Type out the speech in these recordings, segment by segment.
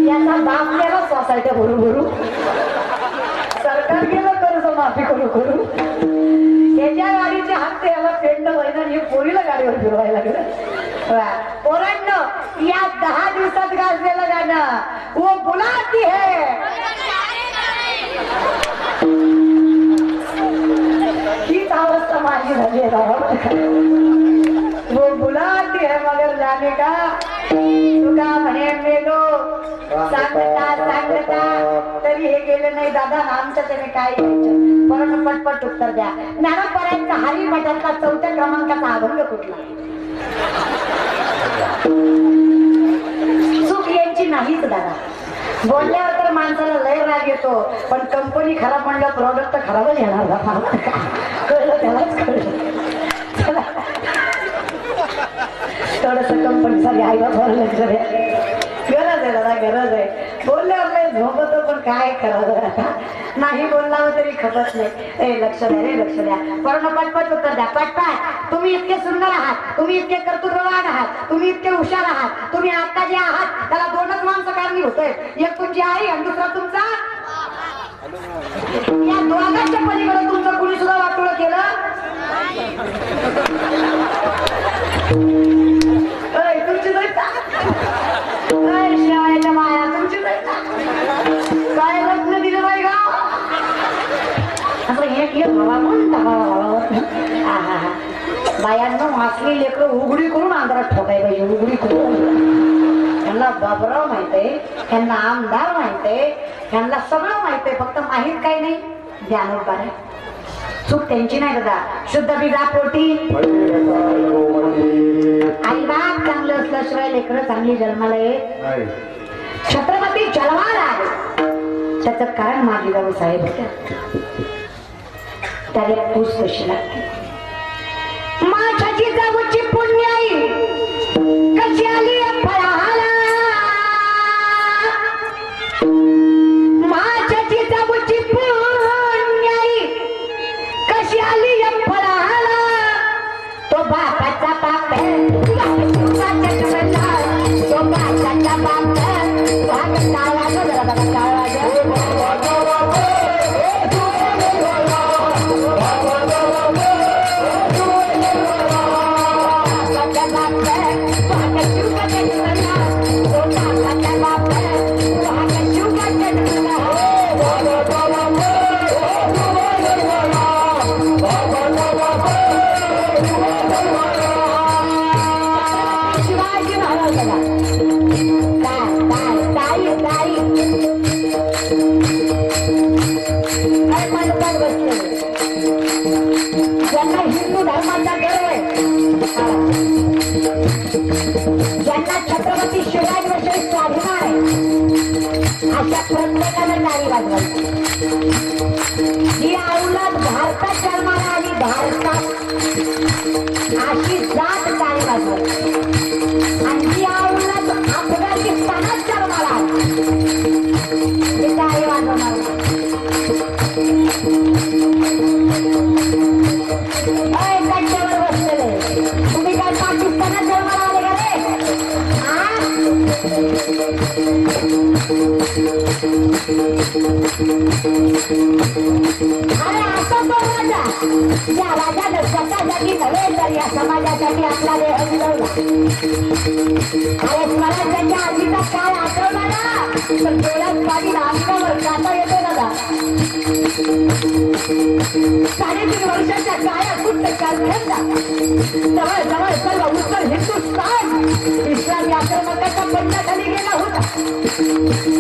याचा बाप गेला सोसायट्या भरू भरू, सरकार गेलं कर्ज माफी करू करू, त्याच्या गाडीचे हप्ते याला पेंड व्हायला आणि पोरीला गाडीवर फिरवायला लागलं. पोरांनो, या 10 दिवसात गाजलेलं गाणं वो बुलाती है, हीच अवस्था माझी झाली आहे. वो बुलाती है मगर जाने का तुका म्हणे मेलो, सांगता सांगता तरी हे गेले नाही दादा. आमचं त्याने काय घ्यायचं, परत पटपट उत्तर द्या. ज्ञानोबरायांचा हरी मठातला 4थ्या क्रमांकाचा अभंग कुठला? चूक यांची नाहीच दादा. बोलल्यावर तर माणसाला लय राग येतो, पण कंपनी खराब म्हणलं प्रॉडक्ट खराबच येणार दादा. कळलं त्यालाच कळलं. थोडस कंपनीसाठी आई बाबा लक्ष द्या. गरज आहे दादा, गरज आहे. बोलल्यावर नाही झोपतो, पण काय करावं आता. नाही बोललावं तरी खपत नाही. लक्ष द्या रे, लक्ष द्या. पण पटपट उत्तर द्या, पटपट. तुम्ही इतके सुंदर आहात, तुम्ही इतके कर्तृत्ववान आहात, तुम्ही इतके हुशार आहात. तुम्ही आता जे आहात त्याला 2च माणसं कारणीभूत होतोय. एक तुमची आई आणि दुसरा तुमचा. या दोघांच्या पलीकडे तुमचं कुणी सुद्धा वाटोळं केलं? तुमची शिवायच्या माया तुमची काय लग्न दिलं नाही का? असं एक भावा कोणता भावा बायांना मासली लेकरं उघडी करून आंध्रात ठोकाय पाहिजे. उघडी करून त्यांना बाबराव माहितीये, त्यांना आमदार माहितीये, त्यांना सगळं माहितीये. फक्त माहीत काही नाही ज्ञानोबा. चूक त्यांची नाही दादा. शुद्ध बिगा पोटी आई बाप चांगलं असल्याशिवाय लेकरं चांगली जन्माला येत. छत्रपती जलवार आहे, त्याचं कारण माझी बाबू साहेब होत्या. त्याला पूस कशी लागते. माझ्याची जाऊची पुण्याई कशी आली फळाला, माझ्याची जाऊची पुण्याई कशी आली फळाला. तो बापाचा बाप तो बापाचा बाप ज्यांना छत्रपती शिवाजीविषयी स्वाभिमान आहे अशा प्रत्येकाने टाळी वाजवायची. ही औलाद भारतात जन्माला आली, भारतात अशी जात टाळी वाजवायची. आणि जी औलाद अफगाणिस्तानात जन्माला आली ती टाळी वाजवणार. कंट्यावर बसलेले तुम्ही काय पाकिस्तानात जन्माला आले का रे? अरे असं तो राजा, या राजानं स्वतःसाठी नव्हे तर या समाजासाठी आपला देह दिला. अरे मला त्याच्या आधीचा काळ आठवला ना, तर डोळ्यात पाणी अंगावर जाता येतो दादा. 3.5 वर्षाच्या काळात कुठं कालखंडा जवळ जवळ सर्व उत्तर हिंदुस्थान इस्लामी आक्रमकाच्या बंडाखाली गेला होता.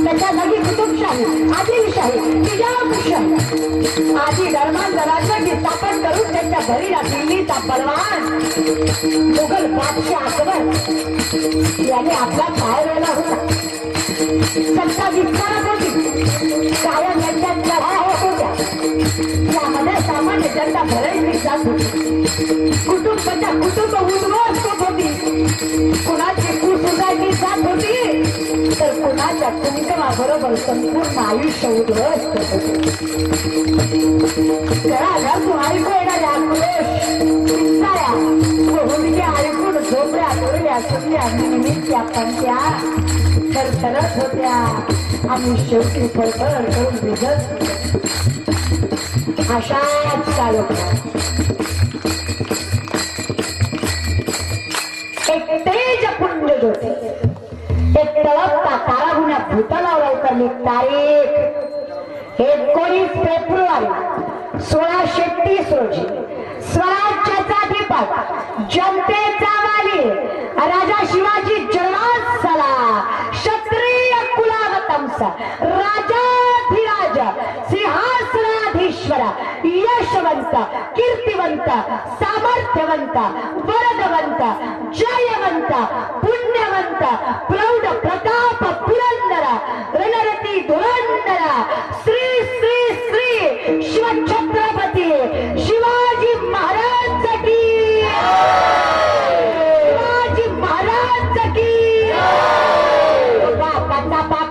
त्याच्या जागी कुतुबशाही, आदिलशाही, निजामशाही आदी धर्मांतराची स्थापन करून त्यांच्या घरीला दिल्लीचा बलवान मुघल बादशाह अकबर याने आपला पाय वेळला होता. सत्ता विस्तारत होती, कायम यांच्यात लढा होत होत्या. यामध्ये सामान्य जनता भरवली जात होती. कुटुंबाच्या कुटुंब उद्ध्वस्त होती, कुणाची कुसुदाची जात होती. तर कुणाच्या कुंकवाबरोबर संपूर्ण आयुष्य उद्ध्वस्त होते. घराघर ऐकू येणारे आक्रोश, किस्साया मुलगी ऐकून झोपड्या डोळ्या सुटल्या नेहमीच्या पंक्त्या थरथरत होत्या आणि शेवटी फळफळ करून भिजत अशाच चालू एक तेज पुंज होते. एक तळपता तारागुण्या भूतलावर उतरली तारीख 19 फेब्रुवारी 1630 रोजी. स्वराज्याचा दीपक, जनतेचा वाली राजा शिवाजी जन्मास झाला. क्षत्रिय कुलावतंस राजाधिराज सिंहासनाधीश्वर यशवंत कीर्तिवंत सामर्थ्यवंत वरदवंत जयवंत पुण्यवंत प्रौढ प्रताप पुरंदर रणरती धुरंदर श्री श्री श्री शिवछत्रपती शिवाजी महाराज की, शिवाजी महाराज की. बापाचा बाप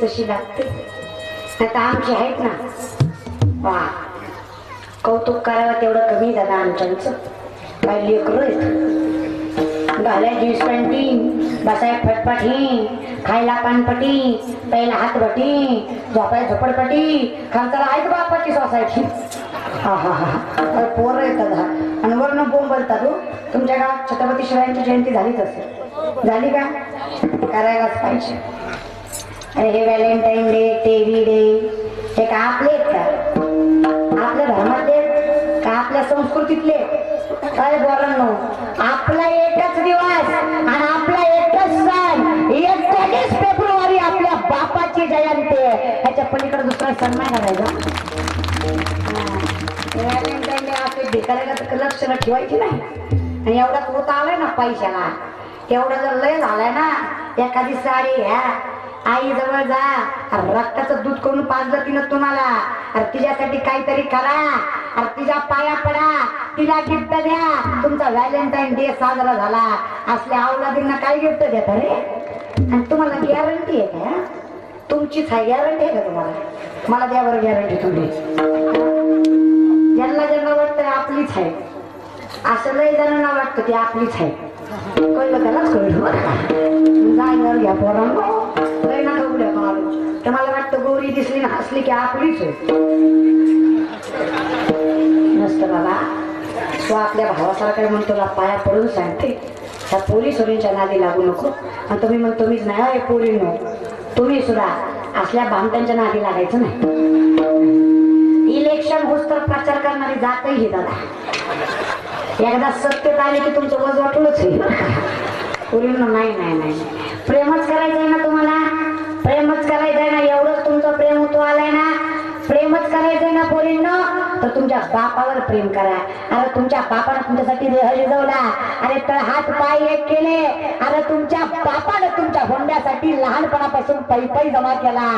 तशी लागते. आता आमची आहेत ना, वा कौतुक करावं तेवढं कमी दादा आमच्यांचं. काही लेकरं आहेत, घालाय जीन्स पॅन्टी, बसाय फटपटी, खायला पानपटी, प्यायला हातभटी, झोपाय झोपडपटी, खर्चाला आहेत बापाची सोसायटी. हा हा हा पोरं येतात हा आणि वर्ण बोंब बोलतात. हो तुमच्या गावात छत्रपती शिवाजींची जयंती झालीच असेल, झाली का? करायलाच पाहिजे. अरे हे व्हॅलेंटाईन डे, टीव्ही डे हे का आपले आहेत का? आपल्या धर्मातले का आपल्या संस्कृतीतले? काय बोलांनो, आपला एकच दिवस आणि आपला एकच सण 21 फेब्रुवारी आपल्या बापाची जयंती. ह्याच्या पलीकडे दुसरा सण नाही करायचा. व्हॅलेंटाईन डे आपले भिकाऱ्याला लक्ष ठेवायची नाही. आणि एवढा तोता आलाय ना पैशाला, एवढा जर लय झालाय ना, एखादी साडी घ्या, आई जवळ जा, रक्ताचं दूध करून पाजलं तिनं तुम्हाला. अरे तिच्यासाठी काहीतरी करा, अरे तिच्या पाया पडा, तिला गिफ्ट द्या. तुमचा व्हॅलेंटाईन डे साजरा झाला. असल्या अवलादींना काय गिफ्ट देता रे? आणि तुम्हाला गॅरंटी आहे का? तुमचीच आहे गॅरंटी आहे का तुम्हाला? मला द्या बरं गॅरंटी तुम्ही. ज्यांना ज्यांना वाटतं आपलीच आहे, असं लय जणांना वाटतं ती आपलीच आहे. कळलं त्यालाच कळलं बरं का? जायवर घ्या पोरांनो, लय ना उड्या मारू. तर मला वाटतं गोरी दिसली ना हसली की आपलीच आहे. नसतं बाबा. तो आपल्या भावासारखा म्हणतो तुला पाया पडून सांगते, त्या पोलीस वरीलच्या नादी लागू नको. आणि तुम्ही मग तुम्हीच नाही हे पोरींनो, तुम्ही सुद्धा असल्या भामट्यांच्या नादी लागायचं नाही. इलेक्शन होस तर प्रचार करणारी जातही दादा. एकदा सत्तेत आले की तुमचं वज वाटलंच आहे. पुरींनो नाही नाही नाही प्रेमच करायचंय ना तुम्हाला, प्रेमच करायचंय ना, एवढंच तुमचं प्रेम होतो आलाय ना, प्रेमच करायचंय ना पोरींनो, तर तुमच्या बापावर प्रेम करा. अरे तुमच्या बापानं तुमच्यासाठी देह शिजवला, अरे तर हात पाय एक केले, अरे तुमच्या बापानं तुमच्या होंड्यासाठी लहानपणापासून पैपै जमा केला.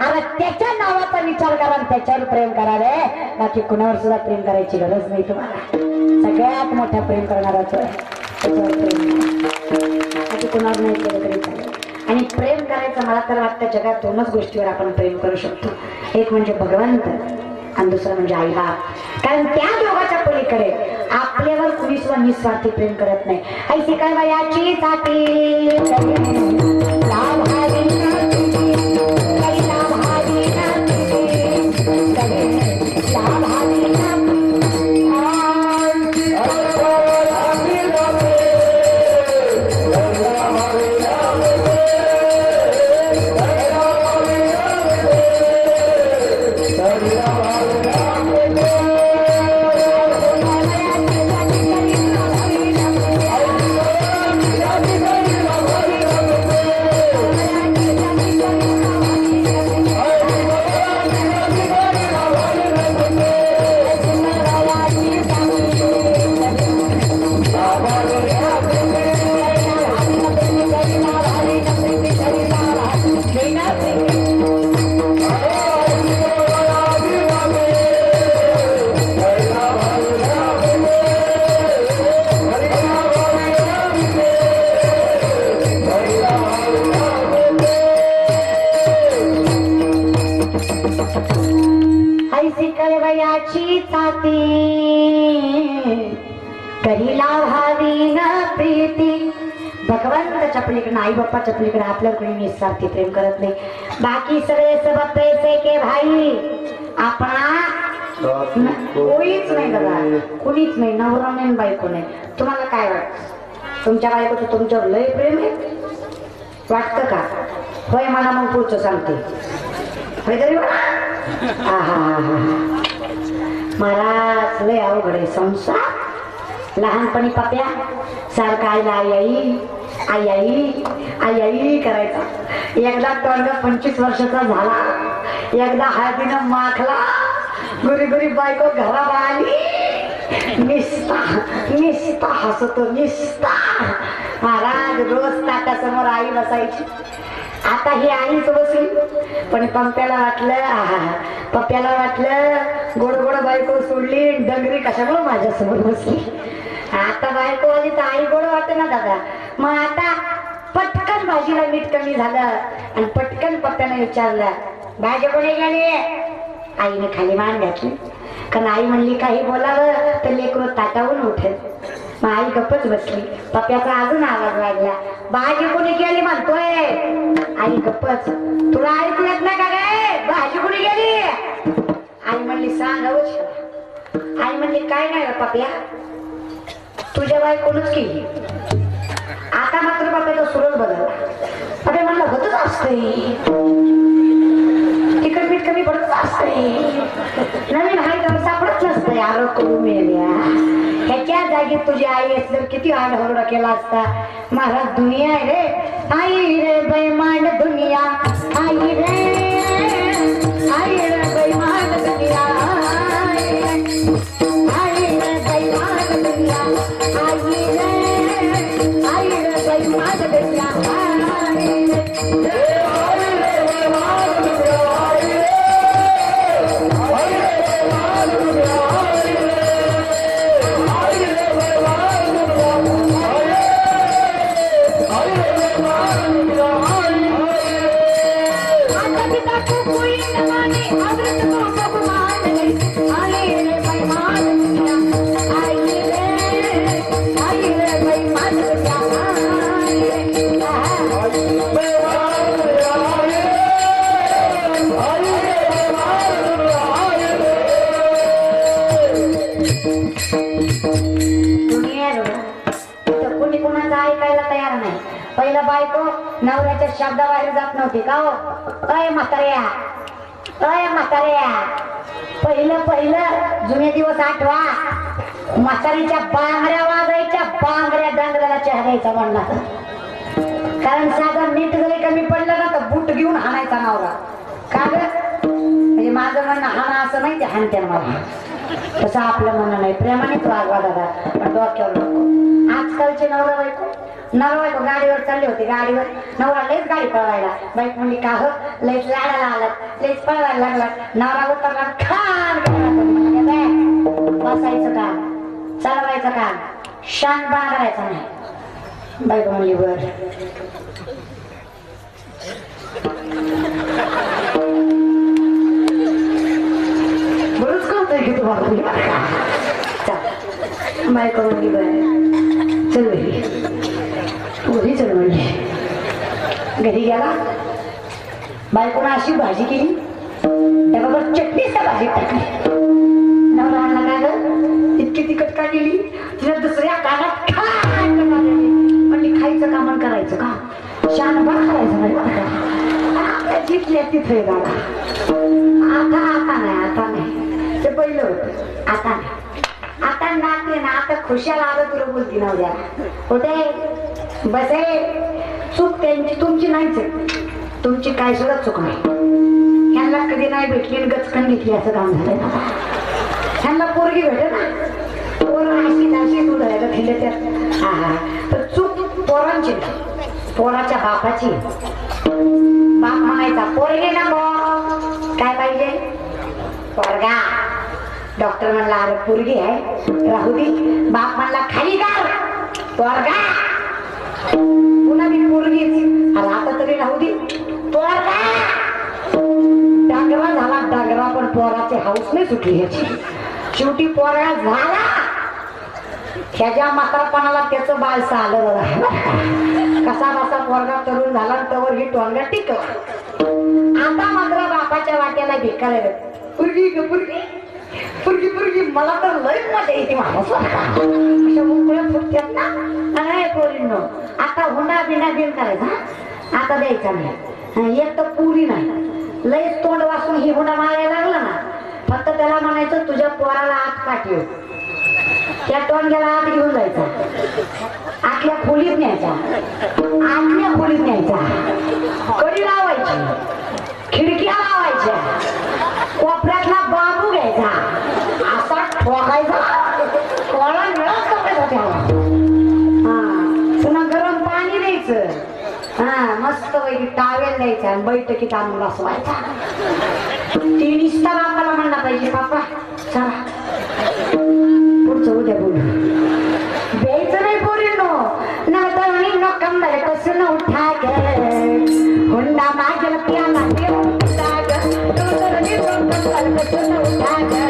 अरे त्याच्या नावाचा विचार करा आणि त्याच्यावर प्रेम करा रे, बाकी कुणावर सुद्धा प्रेम करायची गरज नाही तुम्हाला. सगळ्यात मोठा प्रेम करणाराच त्याच्यावर प्रेम, बाकी कुणावर नाही केलं तरी चालेल. आणि प्रेम करायचं मला तर वाटतं जगात दोनच गोष्टीवर आपण प्रेम करू शकतो, एक म्हणजे भगवंत आणि दुसरं म्हणजे आई बाप. कारण त्या दोघाच्या पलीकडे आपल्यावर कुणी सुद्धा निस्वार्थी प्रेम करत नाही. ऐसी काय वयाची करीला भावी न प्रीती. भगवंताच्या पलीकडे आई बाप्पाच्या पलीकडे आपल्यावर कोणी निस्वार्थी प्रेम करत नाही. बाकी सगळे सब पैसे के भाई आपणा कोणीच नाही बघा, कुणीच नाही, नवरा नाही बायको नाही. तुम्हाला काय वाटतं तुमच्या बायकोचं तुमच्यावर लय प्रेम आहे वाटतं का? होय मला मग पुढचं सांगते होय तरी हा हा हा हा महाराज लय अवघड आहे संसार. लहानपणी पप्या सारखा आईला आई आई आई आई आई आई करायचा. एकदा तोंड 25 वर्षाचा झाला, एकदा हळदीनं माखला, गुरी गुरी बायको घरात आली, निस्ता निस्ता हसतो निस्ता. महाराज रोज ताटासमोर आई बसायची. आता ही आईच बसली, पण पप्प्याला वाटलं गोड गोड बायको सोडली, डंगरी कशामुळे माझ्यासमोर बसली. आता बायको आली तर आई गोड वाटते ना दादा. मग आता पटकन भाजीला मीठ कमी झालं आणि पटकन पप्प्याने विचारलं भाजी कोणी गेली. आईने खाली मान घातली, कारण आई म्हणली काही बोलावं तर लेकरू ताटावून उठेल. मग आई गप्पच बसली. पप्प्याचा अजून आवाज वाढला, भाजी कोणी केली म्हणतोय. आई गप्पच. तुला ऐकू येत नाही का रे, भाजी कोणी गेली. आई म्हणली सांग. आई म्हणली काय नाही पप्या, तुझ्या बायकोनच केली. आता मात्र पप्याचा सुरच बदलला. अरे म्हणलं होतच असतंय, तिकड पीठ कमी पडतच असतंय, नवीन हाय तर सापडत नसतंय. आरोप करू मेल्या ह्याच्या जागी तुझी आई असलं किती आढळडा केला असता. महाराज दुनिया आहे रे, आई रे बैमान दुनिया, आई रे आई रे बैमान दुनिया, आई रे बैमान दुनिया, आई रे बैमान दुनिया, बायको नवऱ्याच्या शब्दाबाहेर जात नव्हती का हो. अय म्हाताऱ्या, अय म्हाताऱ्या, पहिलं जुने दिवस आठवा. म्हातारीच्या बांगड्या वाजायच्या, बांगड्या डांगऱ्याला चेहरायचा म्हणला. कारण साधा नीट जरी कमी पडलं ना तर बूट घेऊन हाणायचा नवरा. का ग म्हणजे माझं म्हणणं हाणा असं नाही, ते हाणते मला. तसं आपलं म्हणणं नाही, प्रेमानेच वागवा दादा, पण डोक्यावर नको. आजकालचे नवरा बायको गाडीवर चालले होते, गाडीवर नवरा लयच गाडी पळवायला, बाईक म्हणली का हो लयच लाडाला आलात, लयच पळवायला लागला. नवरा उतरला, खान बसायचं काम, चालवायचं काम, शानपणा करायचा नाही. बायको म्हणली बर. बरंच कळतंय की तुम्हाला. बायको म्हणली बर चल घरी चल म्हणली. घरी गेला, बायकोनं अशी भाजी केली, त्याबरोबर चटणीच्या भाजी टाकली. नवरा आणला काय ग इतकी तिखट का केली, तिला दुसऱ्या कानात म्हणली खायचं का मन करायचं का, शानपण करायचं नाही बरं का. आपल्या जिथल्या तिथे गाडा. आता नाही ते पहिलं होतं, आता नाही. आता नाते ना, आता खुशाल आलं तुला बोलती नवऱ्या. कुठे बसे चूक त्यांची, तुमची नाहीच, तुमची काय सुद्धा चूक नाही. ह्यांना कधी नाही भेटली आणि गचकन घेतली असं काम झालंय ना. ह्यांना पोरगी भेटे ना, पोर अशी तू धरायला खेळले त्यात. हा तर चूक पोरांची, पोराच्या बापाची. बाप म्हणायचा पोरगी ना काय पाहिजे, पोरगा. डॉक्टर म्हणला अरे पोरगी आहे राहू दे. बाप म्हणला खाली कर पोरगा, पुन्हा मी पोरगीच, अरे आता तरी राहू दे पोरगा. डागरा झाला डागरा, पण पोराचे हाऊस नाही सुटली ह्याची. शेवटी पोरगा झाला, ह्याच्या म्हातारपणाला त्याचं बाळसं आलं बघा. कसा बसा पोरगा तरुण झाला, तवर ही टोंगा टिकव. आता मात्र बापाच्या वाट्याला भिकायला पुरगी ग पुरगी पुरगी पुरगी, मला तर लय मजा येते. माणूस अशा मुकळ्या फुटतात ना. नाही पोरींनो, आता हुंडा बिंडा बिन करायचा, आता द्यायचा नाही. एक तर पुरी नाही, लयच तोंड वाचून ही हुंडा मारायला लागला ना, फक्त त्याला म्हणायचं तुझ्या पोराला आत पाठव. त्या टोंग्याला आत घेऊन जायचा, आतल्या खोलीत न्यायचा, आतल्या खोलीत न्यायचा, कडी लावायची, खिडक्या लावायच्या, कोपऱ्यातला बांबू घ्यायचा, असा ठोकायचा. कोळा मिळत कपड्याचा त्याला. हा पुन्हा गरम पाणी द्यायचं, हा मस्त पैकी टावेल द्यायचा आणि बैठकीत आणून बसवायचा. ती निस्ता बापाला म्हणला पाहिजे पापा चला पुढचं उद्या बोलू. द्यायचं नाही पोरींनो, नवतरणी नो कंबल कसून उठा ग, हुंडा मागेल प्याला पिऊन उठा ग, नवतरणी नो कंबल कसून उठा ग.